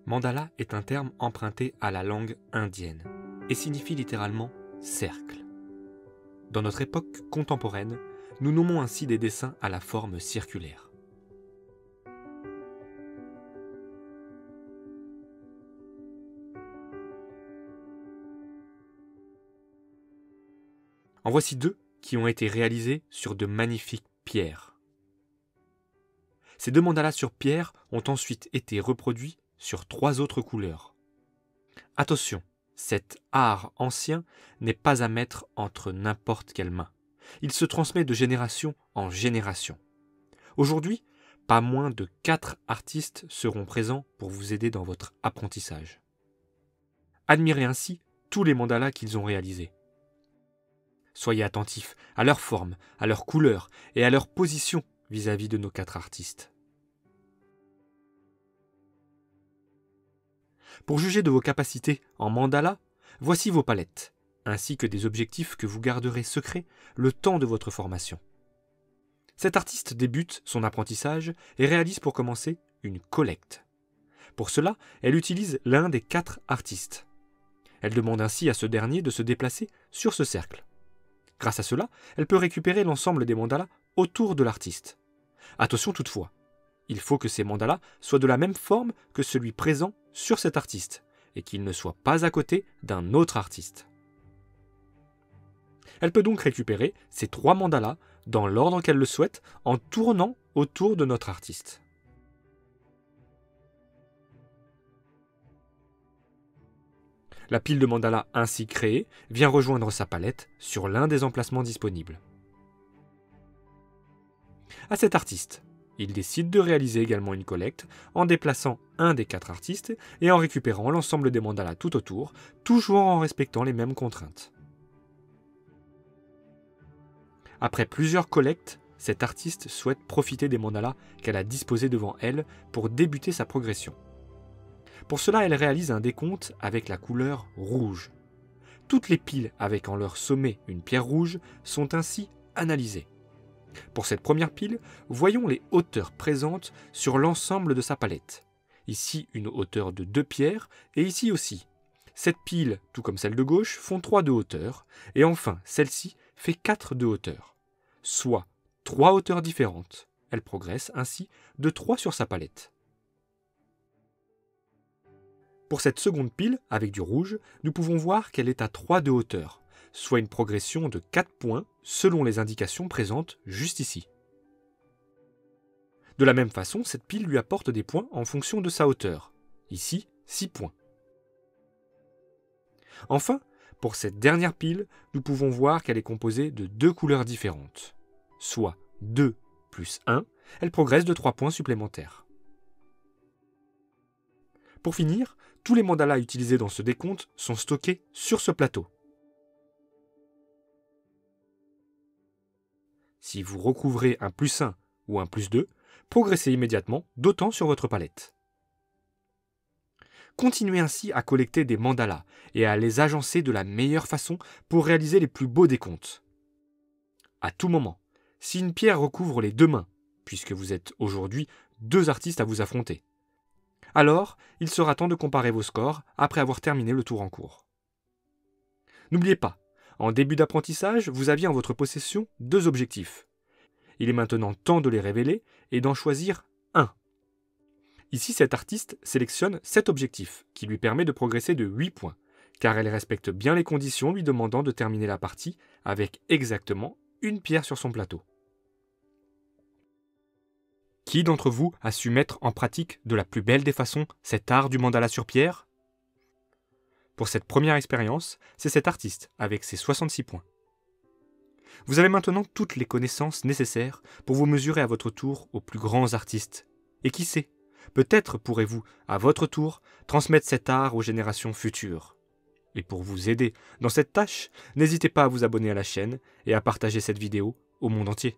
Mandala est un terme emprunté à la langue indienne et signifie littéralement « cercle ». Dans notre époque contemporaine, nous nommons ainsi des dessins à la forme circulaire. En voici deux qui ont été réalisés sur de magnifiques pierres. Ces deux mandalas sur pierre ont ensuite été reproduits sur 3 autres couleurs. Attention, cet art ancien n'est pas à mettre entre n'importe quelle main. Il se transmet de génération en génération. Aujourd'hui, pas moins de 4 artistes seront présents pour vous aider dans votre apprentissage. Admirez ainsi tous les mandalas qu'ils ont réalisés. Soyez attentifs à leur forme, à leur couleur et à leur position vis-à-vis de nos 4 artistes. Pour juger de vos capacités en mandala, voici vos palettes, ainsi que des objectifs que vous garderez secrets le temps de votre formation. Cet artiste débute son apprentissage et réalise pour commencer une collecte. Pour cela, elle utilise l'un des 4 artistes. Elle demande ainsi à ce dernier de se déplacer sur ce cercle. Grâce à cela, elle peut récupérer l'ensemble des mandalas autour de l'artiste. Attention toutefois, il faut que ces mandalas soient de la même forme que celui présent sur cet artiste et qu'ils ne soient pas à côté d'un autre artiste. Elle peut donc récupérer ces 3 mandalas dans l'ordre qu'elle le souhaite en tournant autour de notre artiste. La pile de mandalas ainsi créée vient rejoindre sa palette sur l'un des emplacements disponibles. À cet artiste, il décide de réaliser également une collecte en déplaçant un des 4 artistes et en récupérant l'ensemble des mandalas tout autour, toujours en respectant les mêmes contraintes. Après plusieurs collectes, cet artiste souhaite profiter des mandalas qu'elle a disposés devant elle pour débuter sa progression. Pour cela, elle réalise un décompte avec la couleur rouge. Toutes les piles avec en leur sommet une pierre rouge sont ainsi analysées. Pour cette première pile, voyons les hauteurs présentes sur l'ensemble de sa palette. Ici, une hauteur de 2 pierres, et ici aussi. Cette pile, tout comme celle de gauche, font 3 de hauteur, et enfin, celle-ci fait 4 de hauteur, soit 3 hauteurs différentes. Elle progresse ainsi de 3 sur sa palette. Pour cette seconde pile, avec du rouge, nous pouvons voir qu'elle est à 3 de hauteur, soit une progression de 4 points selon les indications présentes juste ici. De la même façon, cette pile lui apporte des points en fonction de sa hauteur. Ici, 6 points. Enfin, pour cette dernière pile, nous pouvons voir qu'elle est composée de 2 couleurs différentes, soit 2 plus 1, elle progresse de 3 points supplémentaires. Pour finir, tous les mandalas utilisés dans ce décompte sont stockés sur ce plateau. Si vous recouvrez un plus 1 ou un plus 2, progressez immédiatement d'autant sur votre palette. Continuez ainsi à collecter des mandalas et à les agencer de la meilleure façon pour réaliser les plus beaux décomptes. À tout moment, si une pierre recouvre les 2 mains, puisque vous êtes aujourd'hui 2 artistes à vous affronter, alors il sera temps de comparer vos scores après avoir terminé le tour en cours. N'oubliez pas, en début d'apprentissage, vous aviez en votre possession 2 objectifs. Il est maintenant temps de les révéler et d'en choisir un. Ici, cet artiste sélectionne 7 objectifs, qui lui permet de progresser de 8 points, car elle respecte bien les conditions lui demandant de terminer la partie avec exactement une pierre sur son plateau. Qui d'entre vous a su mettre en pratique de la plus belle des façons cet art du mandala sur pierre ? Pour cette première expérience, c'est cet artiste avec ses 66 points. Vous avez maintenant toutes les connaissances nécessaires pour vous mesurer à votre tour aux plus grands artistes. Et qui sait, peut-être pourrez-vous, à votre tour, transmettre cet art aux générations futures. Et pour vous aider dans cette tâche, n'hésitez pas à vous abonner à la chaîne et à partager cette vidéo au monde entier.